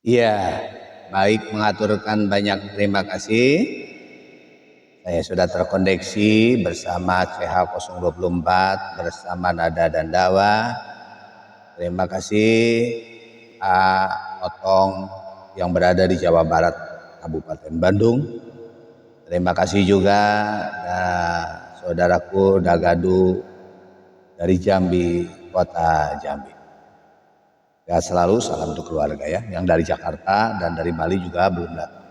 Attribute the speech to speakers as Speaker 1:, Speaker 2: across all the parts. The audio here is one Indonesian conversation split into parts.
Speaker 1: Iya, baik, mengaturkan banyak terima kasih. Saya sudah terkoneksi bersama CH024 bersama Nada dan Dawa. Terima kasih Pak Otong yang berada di Jawa Barat, Kabupaten Bandung. Terima kasih juga saudaraku Dagadu dari Jambi, Kota Jambi. Ya, selalu salam untuk keluarga ya, yang dari Jakarta dan dari Bali juga belum datang.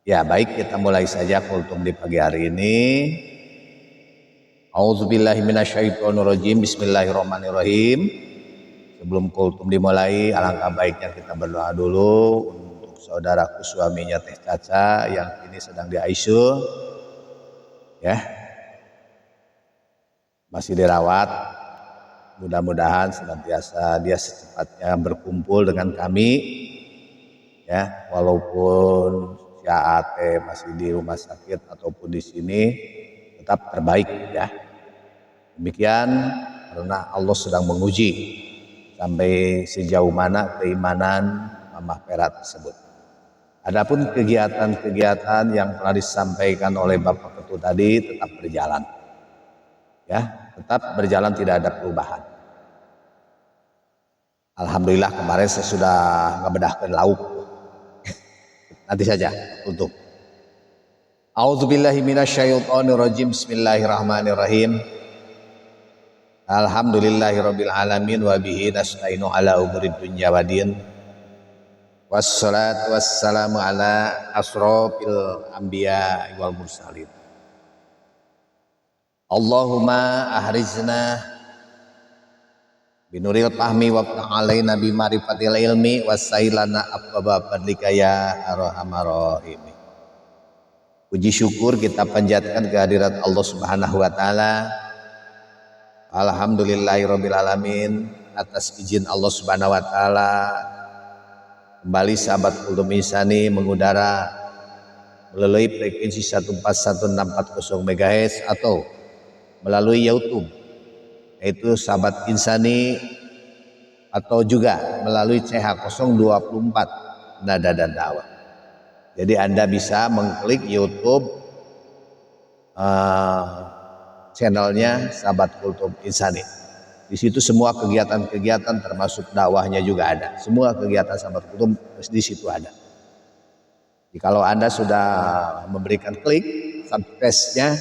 Speaker 1: Ya, baik, kita mulai saja kultum di pagi hari ini. A'udzubillahi minasyaitonirrajim. Bismillahirrahmanirrahim. Sebelum kultum dimulai, alangkah baiknya kita berdoa dulu untuk saudaraku suaminya Teh Caca yang kini sedang di ICU. Ya. Masih dirawat. Mudah-mudahan senantiasa dia secepatnya berkumpul dengan kami, ya, walaupun si AAT masih di rumah sakit ataupun di sini, tetap terbaik ya. Demikian karena Allah sedang menguji sampai sejauh mana keimanan Mamah Perak tersebut. Adapun kegiatan-kegiatan yang telah disampaikan oleh Bapak Ketua tadi tetap berjalan, ya, tetap berjalan, tidak ada perubahan. Alhamdulillah kemarin saya sudah ngebedahkan lauk. Nanti saja untuk. A'udzubillahi minasyaitonirrajim. Bismillahirrahmanirrahim. Alhamdulillahirabbil alamin wa bihi nasta'inu ala umurid dunya waddin. Wassalatu wassalamu ala asrofil anbiya wal mursalin. Allahumma ahrizna binuril fahmi wa alaina bimarifatil ilmi wasailana abwaba fadlika ya arhamar rahimin. Puji syukur kita panjatkan kehadirat Allah Subhanahu wa taala. Alhamdulillahirabbil alamin, atas izin Allah Subhanahu wa taala kembali sahabat Kultum Insani mengudara melalui frekuensi 141640 MHz atau melalui YouTube, yaitu sahabat Insani, atau juga melalui CH024 Nada dan Dawa. Jadi Anda bisa mengklik YouTube channelnya sahabat Kultum Insani. Di situ semua kegiatan-kegiatan termasuk dakwahnya juga ada. Semua kegiatan sahabat Kultum di situ ada. Jadi kalau Anda sudah memberikan klik, subscribe-nya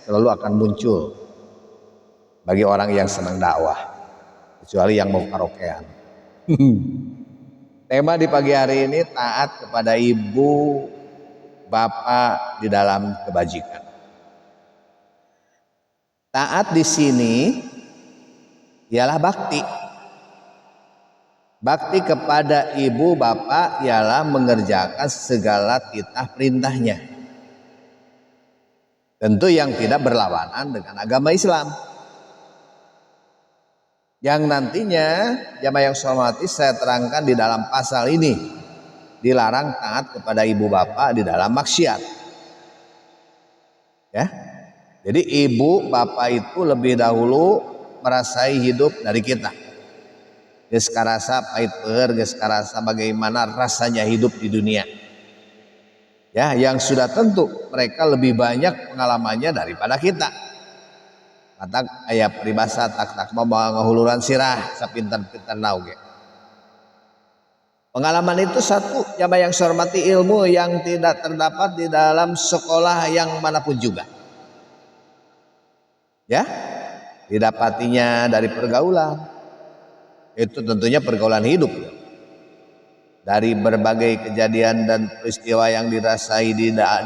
Speaker 1: selalu akan muncul bagi orang yang senang dakwah, kecuali yang mau karaokean. Tema di pagi hari ini taat kepada ibu bapak di dalam kebajikan. Taat di sini ialah bakti. Bakti kepada ibu bapak ialah mengerjakan segala titah perintahnya. Tentu yang tidak berlawanan dengan agama Islam. Yang nantinya jamaah yang saya hormati saya terangkan di dalam pasal ini, dilarang taat kepada ibu bapak di dalam maksiat. Ya. Jadi ibu bapak itu lebih dahulu merasai hidup dari kita. Geus karasa pahit peur, geus karasa bagaimana rasanya hidup di dunia. Ya, yang sudah tentu mereka lebih banyak pengalamannya daripada kita. Kata aya peribahasa tak mah ngahuluran sirah sapintar-pintar nauge. Pengalaman itu satu, jamaah yang saya hormati, ilmu yang tidak terdapat di dalam sekolah yang manapun juga. Ya, didapatinya dari pergaulan. Itu tentunya pergaulan hidup. Dari berbagai kejadian dan peristiwa yang dirasai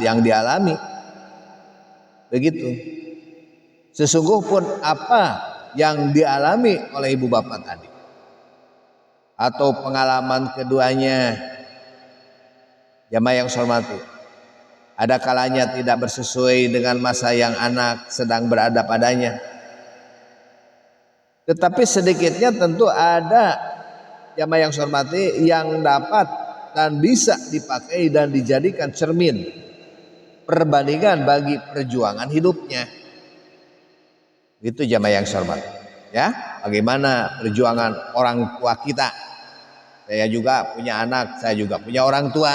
Speaker 1: yang dialami. Begitu. Sesungguh pun apa yang dialami oleh ibu bapak tadi atau pengalaman keduanya, jamaah yang saya hormati, ada kalanya tidak bersesuai dengan masa yang anak sedang berada padanya. Tetapi sedikitnya tentu ada jamaah yang saya hormati yang dapat dan bisa dipakai dan dijadikan cermin perbandingan bagi perjuangan hidupnya. Itu jamaah yang saya hormati. Ya, bagaimana perjuangan orang tua kita. Saya juga punya anak, saya juga punya orang tua.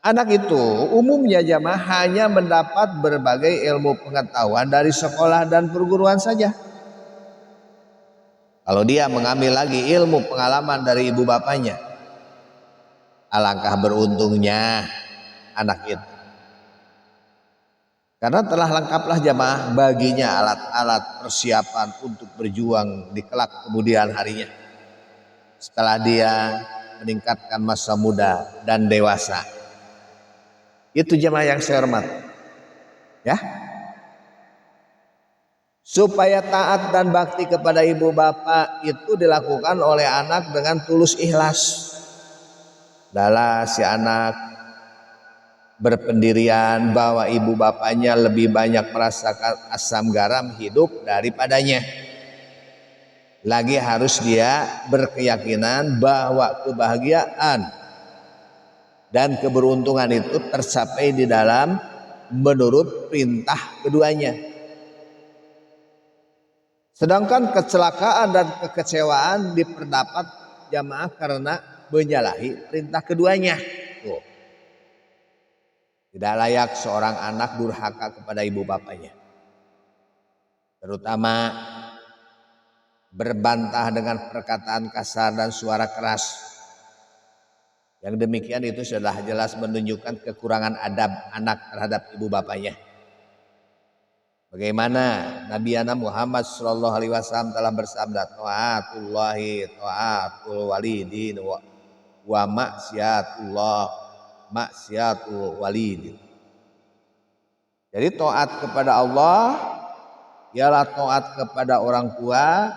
Speaker 1: Anak itu umumnya jamaah hanya mendapat berbagai ilmu pengetahuan dari sekolah dan perguruan saja. Kalau dia mengambil lagi ilmu pengalaman dari ibu bapaknya, alangkah beruntungnya anak itu. Karena telah lengkaplah jamaah baginya alat-alat persiapan untuk berjuang di kelak kemudian harinya. Setelah dia meningkatkan masa muda dan dewasa. Itu jamaah yang saya hormat. Ya. Supaya taat dan bakti kepada ibu bapak itu dilakukan oleh anak dengan tulus ikhlas. Adalah si anak berpendirian bahwa ibu bapaknya lebih banyak merasakan asam garam hidup daripadanya. Lagi harus dia berkeyakinan bahwa kebahagiaan dan keberuntungan itu tercapai di dalam menurut perintah keduanya. Sedangkan kecelakaan dan kekecewaan diperdapat jamaah karena menyalahi perintah keduanya. Tuh. Tidak layak seorang anak durhaka kepada ibu bapaknya. Terutama berbantah dengan perkataan kasar dan suara keras. Yang demikian itu sudah jelas menunjukkan kekurangan adab anak terhadap ibu bapaknya. Bagaimana Nabi Muhammad SAW telah bersabda, ta'atullahi ta'atul walidin wa maksiatul walidin. Jadi taat kepada Allah ialah taat kepada orang tua,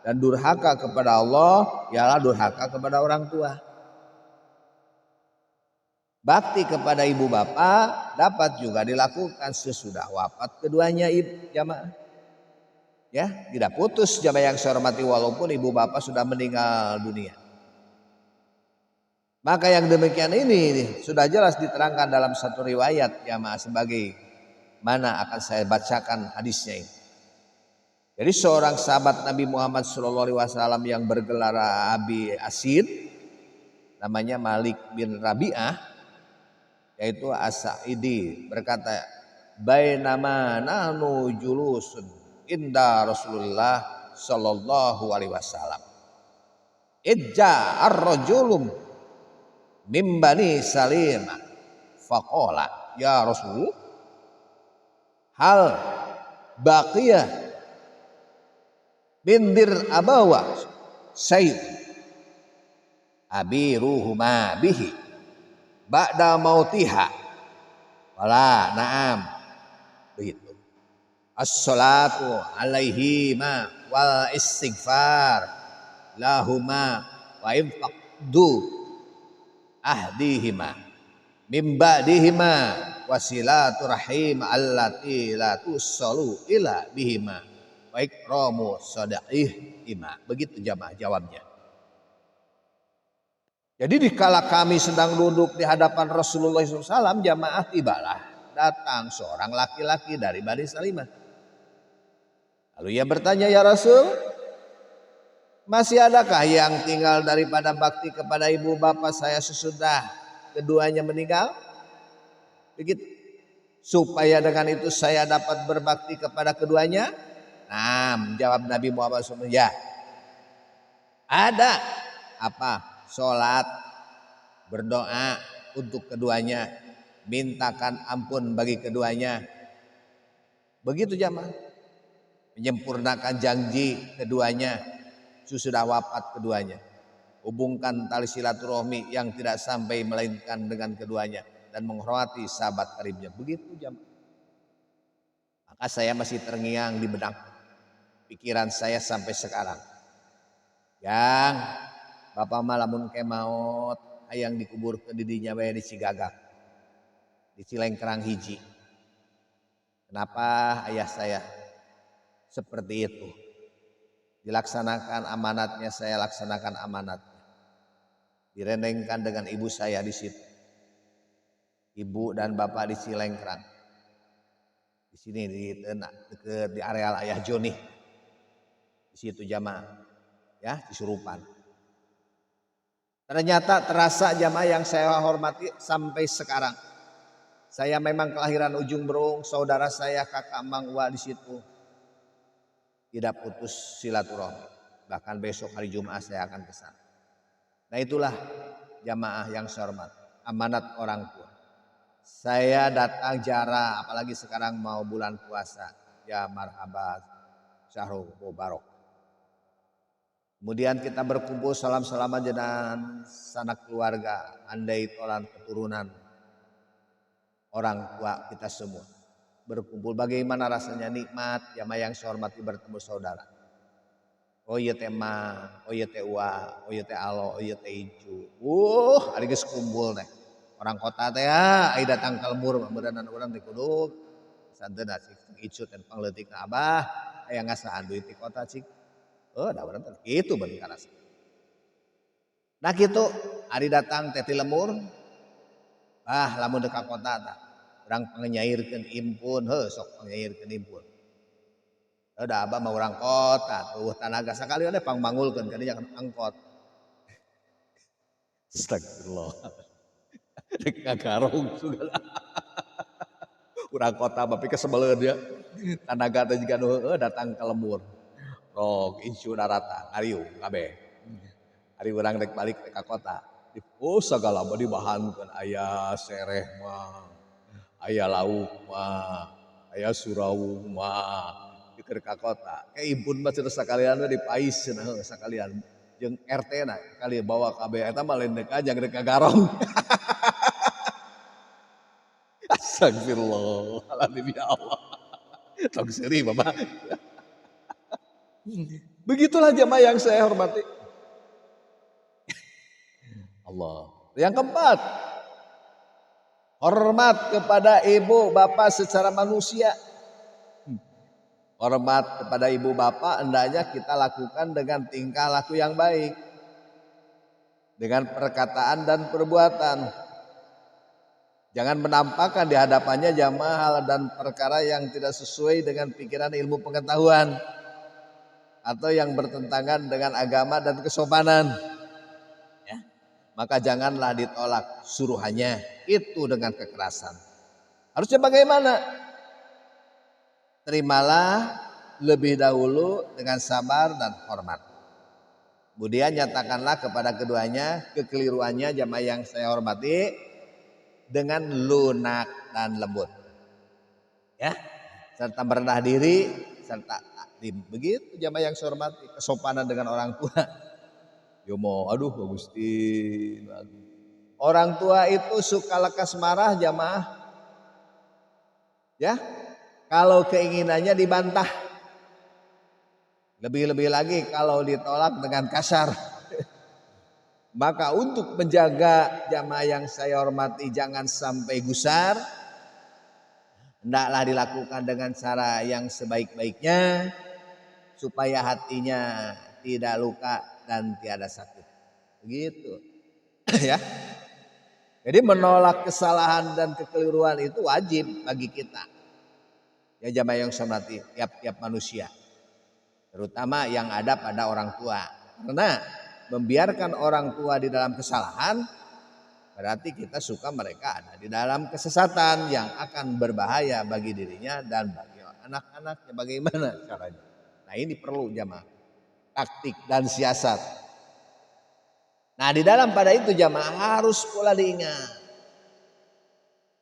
Speaker 1: dan durhaka kepada Allah ialah durhaka kepada orang tua. Bakti kepada ibu bapak dapat juga dilakukan sesudah wafat keduanya jamaah. Ya, tidak putus jamaah yang saya hormati walaupun ibu bapak sudah meninggal dunia. Maka yang demikian ini sudah jelas diterangkan dalam satu riwayat jamaah sebagai mana akan saya bacakan hadisnya ini. Jadi seorang sahabat Nabi Muhammad SAW yang bergelar Abi Asid, namanya Malik bin Rabi'ah, yaitu As-Sa'idi, berkata, bainama nahnu julusun inda Rasulullah sallallahu alaihi wasallam idja ar-rajulum min bani Salim faqala ya Rasul hal baqiya bindir abawa sayyid abiruhuma bihi ba'da mautiha wala na'am begitu. As-salatu alaihi ma wal istighfar lahuma wa infaqdu ahdihima mim ba'dihima wasilatu rahim allati la tusallu ila bihima wa ikramu sadaqihima. Begitu jamaah jawabnya. Jadi dikala kami sedang duduk di hadapan Rasulullah SAW, jamaah tibalah datang seorang laki-laki dari Bani Salimah. Lalu ia bertanya, ya Rasul, masih adakah yang tinggal daripada bakti kepada ibu bapak saya sesudah keduanya meninggal? Begitu. Supaya dengan itu saya dapat berbakti kepada keduanya? Nah, jawab Nabi Muhammad SAW, ya. Ada apa? Sholat, berdoa untuk keduanya, mintakan ampun bagi keduanya. Begitu jamaah. Menyempurnakan janji keduanya sesudah wafat keduanya. Hubungkan tali silaturahmi yang tidak sampai melainkan dengan keduanya dan menghormati sahabat karibnya. Begitu jamaah. Maka saya masih terngiang di benak pikiran saya sampai sekarang. Yang Bapak malamun kemaut hayang dikubur ke didinya bae di Cigagak, di Cilengkerang hiji. Kenapa ayah saya seperti itu? Dilaksanakan amanatnya, saya laksanakan amanatnya. Direndengkan dengan ibu saya di situ. Ibu dan bapak di Cilengkerang. Di sini di areal Ayah Joni. Di situ jamaah ya, Cisurupan. Ternyata terasa jamaah yang saya hormati sampai sekarang. Saya memang kelahiran Ujung Berung, saudara saya kakak Mang Wa di situ. Tidak putus silaturahmi. Bahkan besok hari Jumat saya akan ke sana. Nah itulah jamaah yang saya hormati, amanat orang tua. Saya datang jarang, apalagi sekarang mau bulan puasa. Ya marhaban, syahrul mubarak. Kemudian kita berkumpul salam-salaman dengan sanak keluarga, andai tolan keturunan orang tua kita semua. Berkumpul bagaimana rasanya nikmat, jamaah yang saya hormati bertemu saudara. Oh iya teh Ma, oh iya teh Wa, oh iya teh Alo, oh iya teh Icu. Hari geus kumpul teh. Orang kota teh ai datang ka lembur beuranan urang di Kuduk. Santeuna cik Icu teh pangleutikna Abah, aya ngasaan duit di kota cik. Da urang teh kitu bener karasa. Nah kitu ari datang teh ti lembur. Lamun deuk ka kota tah. Urang pangnyairkeun impun, sok pangnyairkeun impun. Udah abah mau orang kota tuh tanaga sekali ada pangmangulkeun ka dinya angkot. Astagfirullah. Rek ngagarong segala. Urang kota bapi kesebeleun dia. Tanaga teh jiga nu datang ke lembur. Rok insu darata ngariung kabeh. Ari urang rek balik ka kota. Sagala mah dibahankeun aya sereh mah. Aya lauk mah. Aya surawung mah. Keur ka kota. Impun mah cenah sakalian we dipaiskeun sakalian jeung RT na kali bawa kabeh eta mah lain deuk aja rek kagarong. Astagfirullahaladzim ya Allah. Tong seuri Bapak. Begitulah jamaah yang saya hormati. Allah. Yang keempat, hormat kepada ibu bapak secara manusia. Hormat kepada ibu bapak hendaknya kita lakukan dengan tingkah laku yang baik. Dengan perkataan dan perbuatan. Jangan menampakkan di hadapannya jamaah hal dan perkara yang tidak sesuai dengan pikiran ilmu pengetahuan. Atau yang bertentangan dengan agama dan kesopanan. Ya. Maka janganlah ditolak suruhannya itu dengan kekerasan. Harusnya bagaimana? Terimalah lebih dahulu dengan sabar dan hormat. Kemudian nyatakanlah kepada keduanya kekeliruannya jamaah yang saya hormati dengan lunak dan lembut. Ya, serta merendah diri serta taklim. Begitu jamaah yang saya hormati, kesopanan dengan orang tua. Yo mau aduh Gusti. Orang tua itu suka lekas marah jamaah. Ya. Kalau keinginannya dibantah. Lebih-lebih lagi kalau ditolak dengan kasar. Maka untuk menjaga jamaah yang saya hormati jangan sampai gusar. Hendaklah dilakukan dengan cara yang sebaik-baiknya. Supaya hatinya tidak luka dan tiada sakit. Begitu. Ya. Jadi menolak kesalahan dan kekeliruan itu wajib bagi kita. Ya jamaah yang saya hormati, tiap-tiap manusia. Terutama yang ada pada orang tua. Karena membiarkan orang tua di dalam kesalahan, berarti kita suka mereka ada di dalam kesesatan yang akan berbahaya bagi dirinya dan bagi anak-anaknya. Bagaimana caranya? Nah ini perlu jamaah. Taktik dan siasat. Nah di dalam pada itu jamaah harus pula diingat.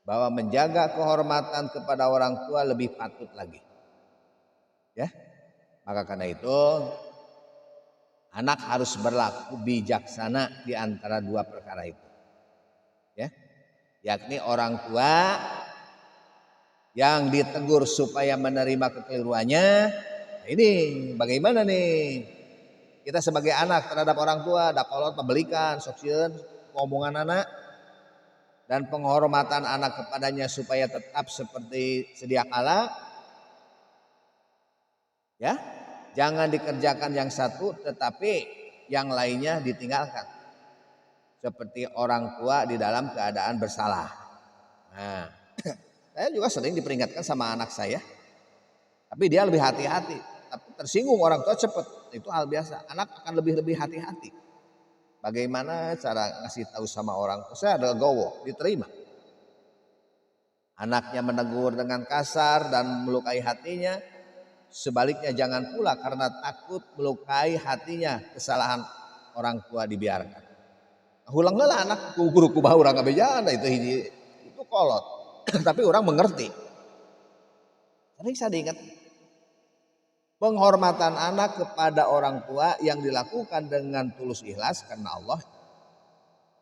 Speaker 1: Bahwa menjaga kehormatan kepada orang tua lebih patut lagi. Ya. Maka karena itu anak harus berlaku bijaksana di antara dua perkara itu. Ya. Yakni orang tua yang ditegur supaya menerima kekeliruannya. Nah ini bagaimana nih? Kita sebagai anak terhadap orang tua ada kolot pembelikan, soksieun, omongan anak dan penghormatan anak kepadanya supaya tetap seperti sedia kala. Ya, jangan dikerjakan yang satu tetapi yang lainnya ditinggalkan. Seperti orang tua di dalam keadaan bersalah. Nah, Saya juga sering diperingatkan sama anak saya, tapi dia lebih hati-hati. Tapi tersinggung orang tua cepat, itu hal biasa. Anak akan lebih hati-hati. Bagaimana cara ngasih tahu sama orang tua? Saya adalah gowo, diterima. Anaknya menegur dengan kasar dan melukai hatinya. Sebaliknya jangan pula karena takut melukai hatinya kesalahan orang tua dibiarkan. Hulang lah anak guru kubah orang kabejana itu kolot. Tapi orang mengerti. Sering saya diingat penghormatan anak kepada orang tua yang dilakukan dengan tulus ikhlas karena Allah,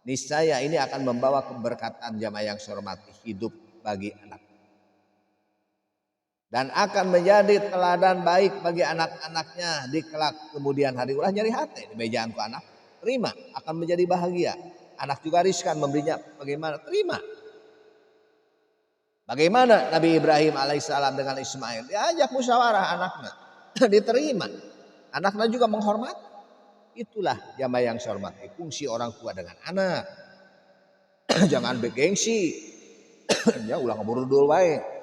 Speaker 1: niscaya ini akan membawa keberkatan jamaah yang saya hormati hidup bagi anak. Dan akan menjadi teladan baik bagi anak-anaknya di kelak kemudian hari. Ulah nyari hati di mejaan ku anak. Terima, akan menjadi bahagia. Anak juga riskan memberinya bagaimana? Terima. Bagaimana Nabi Ibrahim alaihissalam dengan Ismail? Diajak musyawarah anaknya. Diterima. Anaknya juga menghormati. Itulah jamaah yang saya hormati. Fungsi orang tua dengan anak. Jangan bergengsi. Ya ulah ngeburu dulu baik.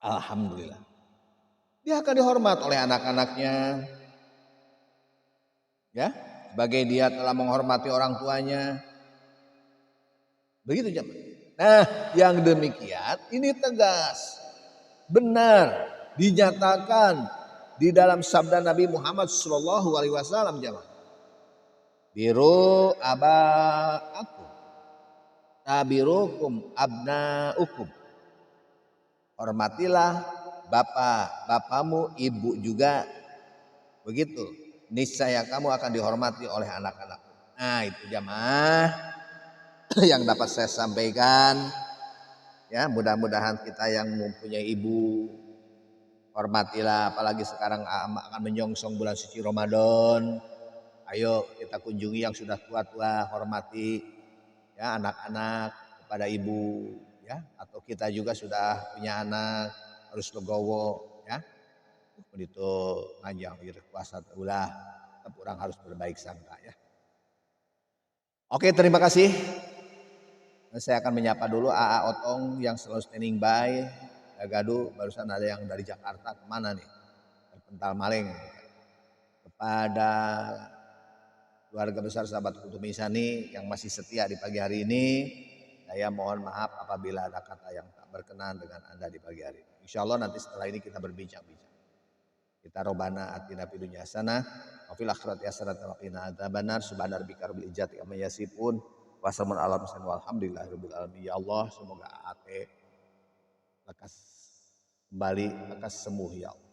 Speaker 1: Alhamdulillah. Dia akan dihormat oleh anak-anaknya. Ya, sebagai dia telah menghormati orang tuanya. Begitu jemaah. Nah, yang demikian ini tegas. Benar dinyatakan di dalam sabda Nabi Muhammad SAW jemaah. Biru abaakum tabirukum abnaukum. Hormatilah bapamu, ibu juga begitu. Niscaya kamu akan dihormati oleh anak-anak. Nah, itu jamaah yang dapat saya sampaikan. Ya, mudah-mudahan kita yang mempunyai ibu hormatilah, apalagi sekarang akan menyongsong bulan suci Ramadan. Ayo kita kunjungi yang sudah tua-tua, hormati ya anak-anak kepada ibu. Ya, atau kita juga sudah punya anak harus legowo ya itu panjang kuasa ulah orang harus berbaik sangka ya. Oke, terima kasih. Saya akan menyapa dulu AA Otong yang selalu standing by. Gaduh barusan ada yang dari Jakarta kemana nih terpental maling. Kepada keluarga besar sahabat Kutu Misani yang masih setia di pagi hari ini, saya mohon maaf apabila ada kata yang tak berkenan dengan Anda di pagi hari ini. Insya Allah nanti setelah ini kita berbincang-bincang. Kita robana atina fid dunya hasanah wa fil akhirati hasanah wa qina adzabannar. Subhana rabbika rabbil izzati amma yasifun wa salamun alal mursalin walhamdulillahirabbil alamin. Ya Allah, semoga ate lekas kembali, lekas sembuh ya Allah.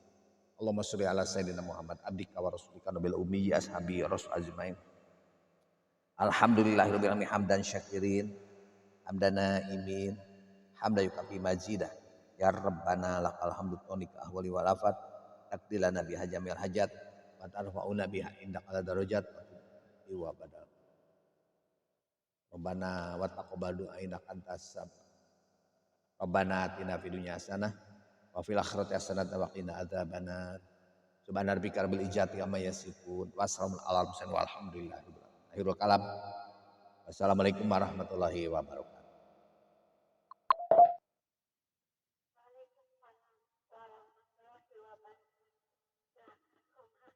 Speaker 1: Allahumma sholli ala sayyidina Muhammad abdika wa rasulika nabil ummi ashabi rasul ajmain. Alhamdulillahirabbil alamin hamdan syakirin. Hamdana imin hamda yukafi majidah ya rabbana lakal hamdu tonika ahwali walafat takdilana biha jamil hajat wa tarfa'una biha indak ala darajat wa badal rabbana wa taqabbal du'a innaka antas sab rabbana atina fid dunya hasanah wa fil akhirati hasanah wa qina adzabannar subhana rabbika rabbil izzati amma yasifun wa salamun alal mursalin walhamdulillahi rabbil alamin. Akhirul kalam. Wassalamualaikum warahmatullahi wabarakatuh.